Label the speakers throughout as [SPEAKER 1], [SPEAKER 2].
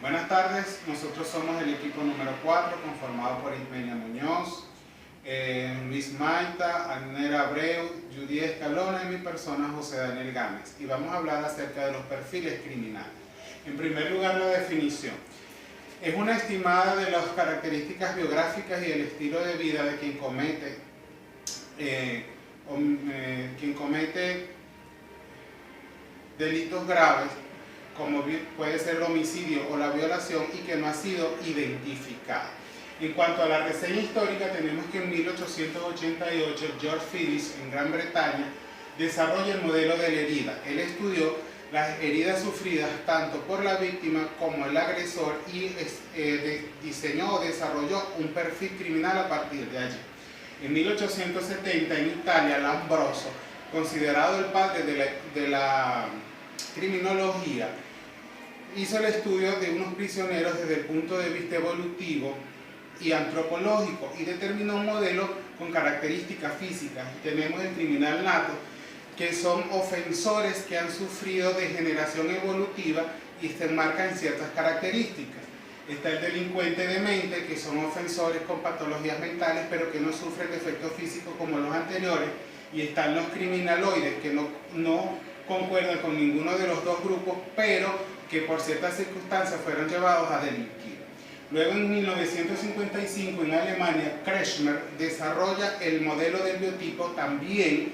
[SPEAKER 1] Buenas tardes, nosotros somos el equipo número 4, conformado por Ismenia Muñoz, Luis Maita, Anera Abreu, Judy Escalona y mi persona José Daniel Gámez. Y vamos a hablar acerca de los perfiles criminales. En primer lugar, la definición. Es una estimada de las características biográficas y el estilo de vida de quien comete delitos graves, como puede ser el homicidio o la violación, y que no ha sido identificado. En cuanto a la reseña histórica, tenemos que en 1888 George Phillips, en Gran Bretaña, desarrolla el modelo de la herida. Él estudió las heridas sufridas tanto por la víctima como el agresor y diseñó o desarrolló un perfil criminal a partir de allí. En 1870, en Italia, Lombroso, considerado el padre de la criminología, hizo el estudio de unos prisioneros desde el punto de vista evolutivo y antropológico y determinó un modelo con características físicas. Tenemos el criminal nato, que son ofensores que han sufrido degeneración evolutiva y se enmarcan en ciertas características. Está el delincuente demente, que son ofensores con patologías mentales pero que no sufren defectos físicos como los anteriores, y están los criminaloides, que no concuerdan con ninguno de los dos grupos, pero que por ciertas circunstancias fueron llevados a delinquir. Luego, en 1955, en Alemania, Kretschmer desarrolla el modelo del biotipo también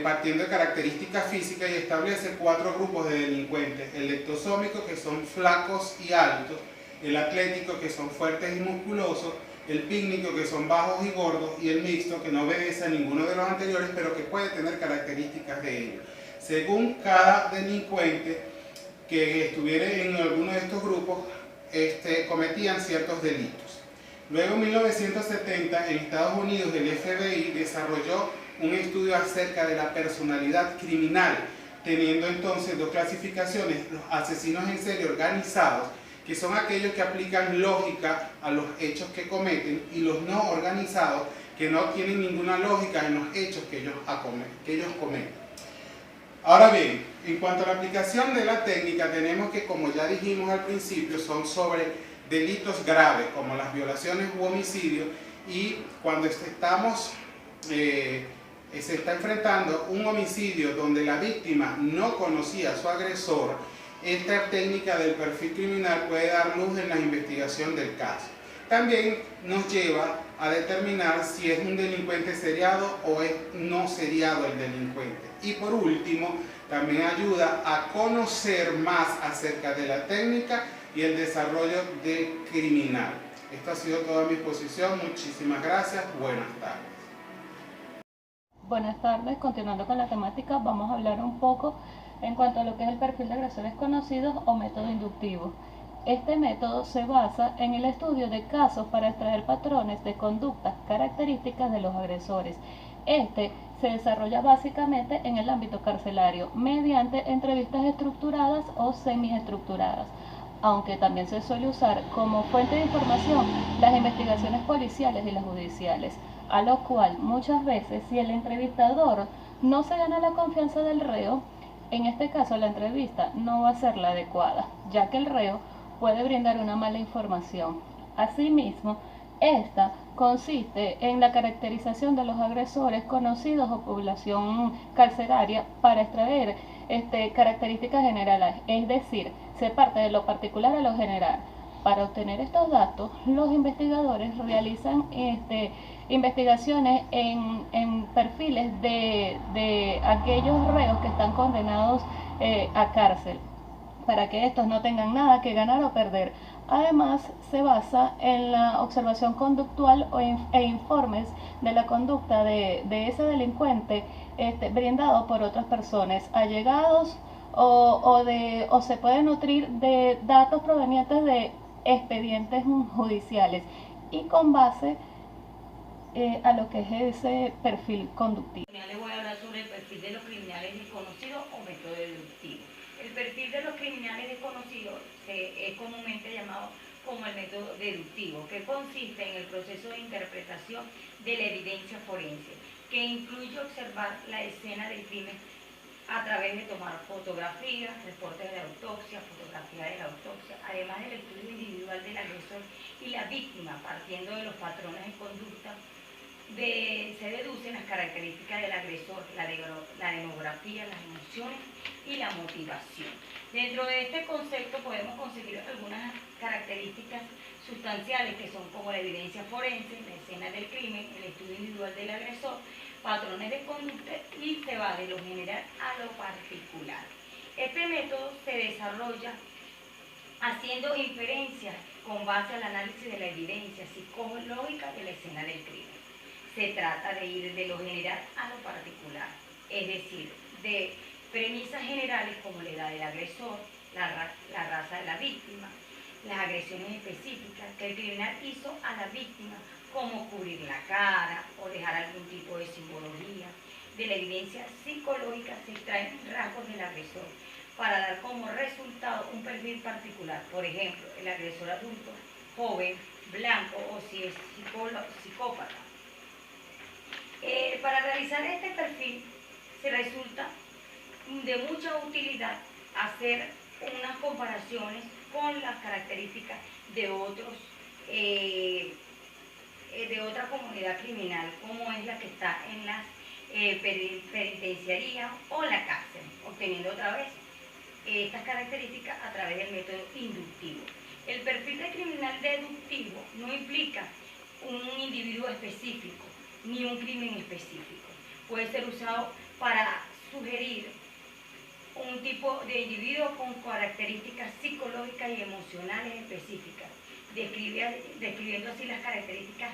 [SPEAKER 1] partiendo de características físicas, y establece 4 grupos de delincuentes: el leptosómico, que son flacos y altos; el atlético, que son fuertes y musculosos; el pícnico, que son bajos y gordos; y el mixto, que no obedece a ninguno de los anteriores, pero que puede tener características de ellos. Según cada delincuente que estuviera en alguno de estos grupos, cometían ciertos delitos. Luego, en 1970, en Estados Unidos, el FBI desarrolló un estudio acerca de la personalidad criminal, teniendo entonces 2 clasificaciones: los asesinos en serie organizados, que son aquellos que aplican lógica a los hechos que cometen, y los no organizados, que no tienen ninguna lógica en los hechos que ellos cometen. Ahora bien, en cuanto a la aplicación de la técnica, tenemos que, como ya dijimos al principio, son sobre delitos graves como las violaciones u homicidios, y cuando se está enfrentando un homicidio donde la víctima no conocía a su agresor, esta técnica del perfil criminal puede dar luz en la investigación del caso. También nos lleva a determinar si es un delincuente seriado o es no seriado el delincuente. Y por último, también ayuda a conocer más acerca de la técnica y el desarrollo del criminal. Esto ha sido toda mi exposición. Muchísimas gracias. Buenas tardes.
[SPEAKER 2] Buenas tardes, continuando con la temática, vamos a hablar un poco en cuanto a lo que es el perfil de agresores conocidos o método inductivo. Este método se basa en el estudio de casos para extraer patrones de conductas características de los agresores. Este se desarrolla básicamente en el ámbito carcelario mediante entrevistas estructuradas o semiestructuradas, aunque también se suele usar como fuente de información las investigaciones policiales y las judiciales, a lo cual muchas veces, si el entrevistador no se gana la confianza del reo, en este caso la entrevista no va a ser la adecuada, ya que el reo puede brindar una mala información. Asimismo, esta consiste en la caracterización de los agresores conocidos o población carcelaria para extraer características generales, es decir, se parte de lo particular a lo general. Para obtener estos datos, los investigadores realizan investigaciones en perfiles de aquellos reos que están condenados a cárcel, para que estos no tengan nada que ganar o perder. Además, se basa en la observación conductual e informes de la conducta de ese delincuente brindado por otras personas, allegados o se puede nutrir de datos provenientes de expedientes judiciales, y con base a lo que es ese perfil conductivo.
[SPEAKER 3] Les voy a hablar sobre el perfil de los criminales desconocidos o método deductivo. El perfil de los criminales desconocidos es comúnmente llamado como el método deductivo, que consiste en el proceso de interpretación de la evidencia forense, que incluye observar la escena del crimen a través de tomar fotografías, reportes de la autopsia, fotografía de la autopsia, además del estudio individual del agresor y la víctima, partiendo de los patrones de conducta. Se deducen las características del agresor, la demografía, las emociones y la motivación. Dentro de este concepto podemos conseguir algunas características sustanciales que son como la evidencia forense, la escena del crimen, el estudio individual del agresor, patrones de conducta y se va de lo general a lo particular. Este método se desarrolla haciendo inferencias con base al análisis de la evidencia psicológica de la escena del crimen. Se trata de ir de lo general a lo particular, es decir, de premisas generales como la edad del agresor, la raza de la víctima, las agresiones específicas que el criminal hizo a la víctima, como cubrir la cara o dejar algún tipo de simbología. De la evidencia psicológica se extraen rasgos del agresor para dar como resultado un perfil particular. Por ejemplo, el agresor adulto, joven, blanco o si es psicópata. Para realizar este perfil se resulta de mucha utilidad hacer unas comparaciones con las características de otra comunidad criminal, como es la que está en las penitenciarías o la cárcel, obteniendo otra vez estas características a través del método inductivo. El perfil de criminal deductivo no implica un individuo específico ni un crimen específico. Puede ser usado para sugerir un tipo de individuo con características psicológicas y emocionales específicas, describiendo así las características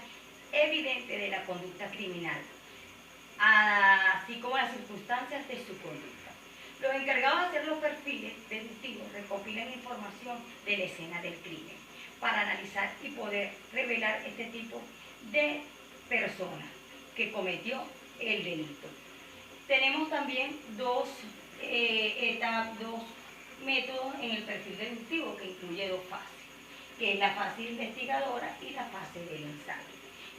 [SPEAKER 3] evidentes de la conducta criminal, así como las circunstancias de su conducta. Los encargados de hacer los perfiles deductivos recopilan información de la escena del crimen para analizar y poder revelar este tipo de persona que cometió el delito. Tenemos también dos métodos en el perfil deductivo que incluye dos fases, que es la fase investigadora y la fase del ensayo.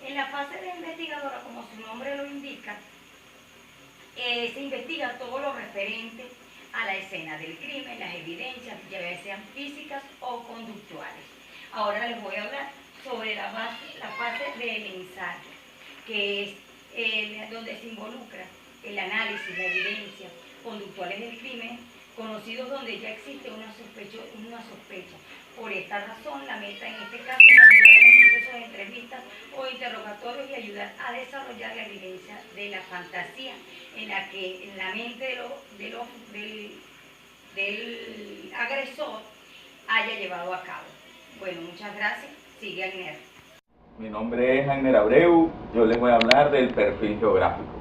[SPEAKER 3] En la fase de investigadora, como su nombre lo indica, se investiga todo lo referente a la escena del crimen, las evidencias, ya sean físicas o conductuales. Ahora les voy a hablar sobre la fase del ensayo, que es donde se involucra el análisis, la evidencia conductuales del crimen, conocidos donde ya existe una sospecha. Por esta razón, la meta en este caso es ayudar en el proceso de entrevistas o interrogatorios y ayudar a desarrollar la evidencia de la fantasía en la que en la mente del agresor haya llevado a cabo. Bueno, muchas gracias. Sigue Agner.
[SPEAKER 4] Mi nombre es Agner Abreu. Yo les voy a hablar del perfil geográfico.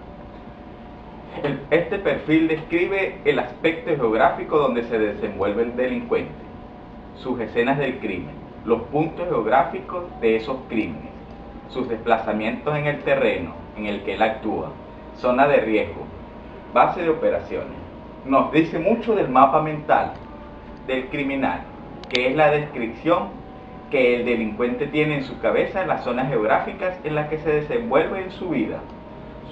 [SPEAKER 4] Este perfil describe el aspecto geográfico donde se desenvuelve el delincuente, sus escenas del crimen, los puntos geográficos de esos crímenes, sus desplazamientos en el terreno en el que él actúa, zona de riesgo, base de operaciones. Nos dice mucho del mapa mental del criminal, que es la descripción que el delincuente tiene en su cabeza en las zonas geográficas en las que se desenvuelve en su vida.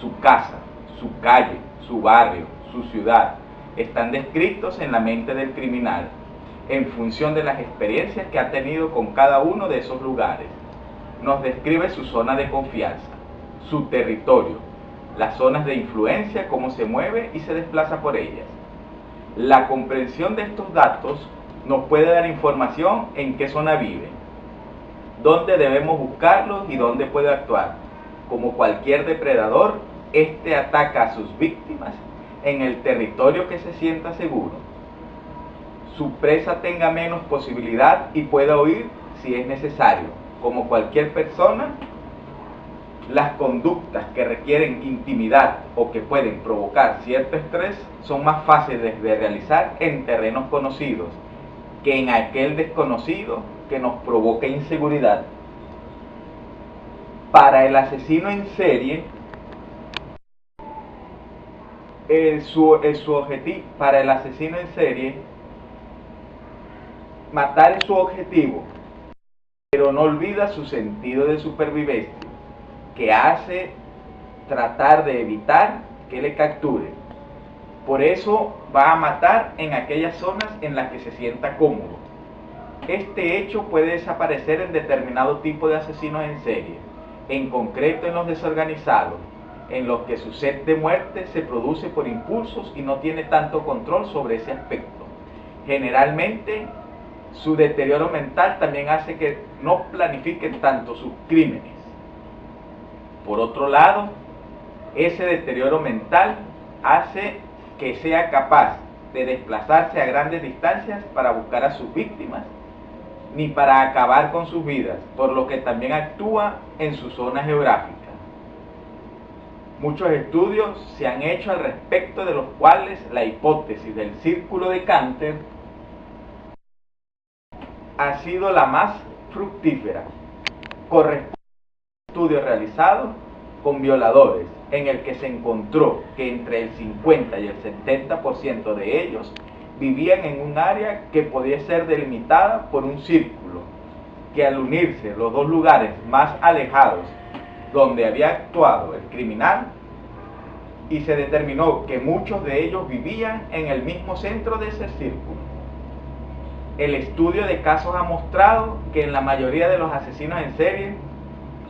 [SPEAKER 4] Su casa, su calle, su barrio, su ciudad, están descritos en la mente del criminal en función de las experiencias que ha tenido con cada uno de esos lugares. Nos describe su zona de confianza, su territorio, las zonas de influencia, cómo se mueve y se desplaza por ellas. La comprensión de estos datos nos puede dar información en qué zona vive, dónde debemos buscarlos y dónde puede actuar. Como cualquier depredador, este ataca a sus víctimas en el territorio que se sienta seguro. Su presa tenga menos posibilidad y pueda huir si es necesario. Como cualquier persona, las conductas que requieren intimidad o que pueden provocar cierto estrés son más fáciles de realizar en terrenos conocidos que en aquel desconocido que nos provoca inseguridad. Para el asesino en serie, para el asesino en serie, matar es su objetivo, pero no olvida su sentido de supervivencia, que hace tratar de evitar que le capturen. Por eso va a matar en aquellas zonas en las que se sienta cómodo. Este hecho puede desaparecer en determinado tipo de asesinos en serie, en concreto en los desorganizados, en los que su sed de muerte se produce por impulsos y no tiene tanto control sobre ese aspecto. Generalmente, su deterioro mental también hace que no planifiquen tanto sus crímenes. Por otro lado, ese deterioro mental hace que sea capaz de desplazarse a grandes distancias para buscar a sus víctimas, ni para acabar con sus vidas, por lo que también actúa en su zona geográfica. Muchos estudios se han hecho al respecto, de los cuales la hipótesis del círculo de Canter ha sido la más fructífera. Corresponde a un estudio realizado con violadores, en el que se encontró que entre el 50 y el 70% de ellos vivían en un área que podía ser delimitada por un círculo, que al unirse los dos lugares más alejados donde había actuado el criminal, y se determinó que muchos de ellos vivían en el mismo centro de ese círculo. El estudio de casos ha mostrado que en la mayoría de los asesinos en serie,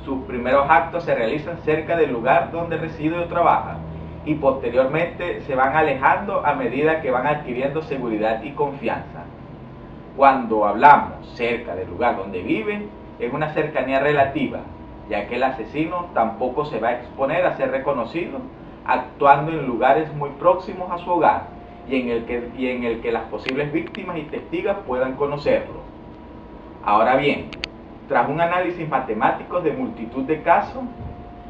[SPEAKER 4] sus primeros actos se realizan cerca del lugar donde reside o trabaja, y posteriormente se van alejando a medida que van adquiriendo seguridad y confianza. Cuando hablamos cerca del lugar donde viven, es una cercanía relativa, ya que el asesino tampoco se va a exponer a ser reconocido actuando en lugares muy próximos a su hogar y en el que las posibles víctimas y testigos puedan conocerlo. Ahora bien, tras un análisis matemático de multitud de casos,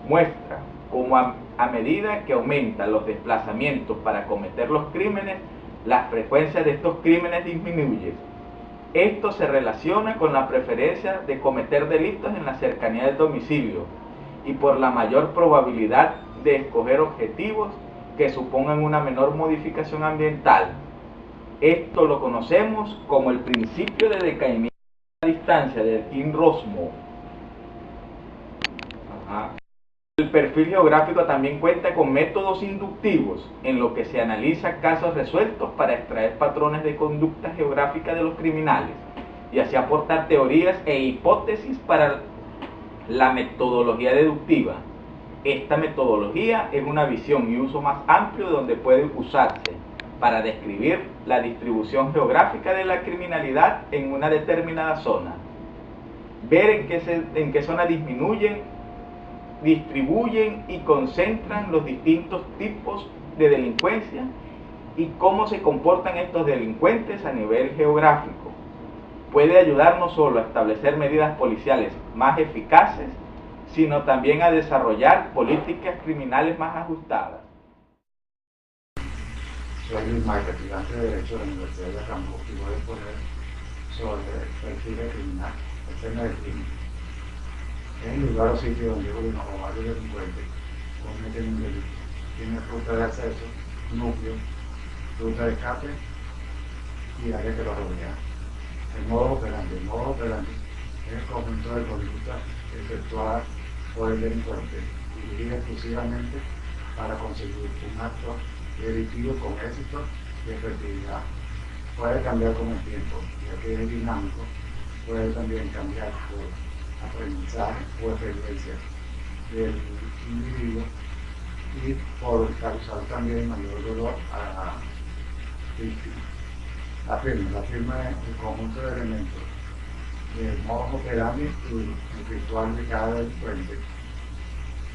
[SPEAKER 4] muestra cómo a medida que aumentan los desplazamientos para cometer los crímenes, la frecuencia de estos crímenes disminuye. Esto se relaciona con la preferencia de cometer delitos en la cercanía del domicilio y por la mayor probabilidad de escoger objetivos que supongan una menor modificación ambiental. Esto lo conocemos como el principio de decaimiento a distancia de Tim Rosmo. El perfil geográfico también cuenta con métodos inductivos, en lo que se analiza casos resueltos para extraer patrones de conducta geográfica de los criminales y así aportar teorías e hipótesis para la metodología deductiva. Esta metodología es una visión y uso más amplio donde puede usarse para describir la distribución geográfica de la criminalidad en una determinada zona, ver en qué zona distribuyen y concentran los distintos tipos de delincuencia y cómo se comportan estos delincuentes a nivel geográfico. Puede ayudar no solo a establecer medidas policiales más eficaces, sino también a desarrollar políticas criminales más ajustadas.
[SPEAKER 5] Soy Luis Mayra, estudiante de Derecho de la Universidad de Acambú, y voy a exponer sobre el perfil criminal, el tema del crimen. Es el lugar o sitio donde uno o varios delincuentes cometen un delito. Tiene ruta de acceso, núcleo, ruta de escape y área que lo rodea. El modo operandi es el conjunto de conductas efectuadas por el delincuente, dirigida exclusivamente para conseguir un acto delictivo con éxito y efectividad. Puede cambiar con el tiempo, ya que es dinámico, puede también cambiar por aprendizaje o experiencia del individuo y por causar también mayor dolor a la víctima. La firma es el conjunto de elementos del modus operandi y el ritual de cada delincuente,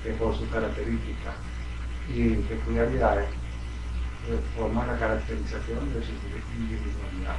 [SPEAKER 5] que por sus características y peculiaridades forman la caracterización de su individualidad.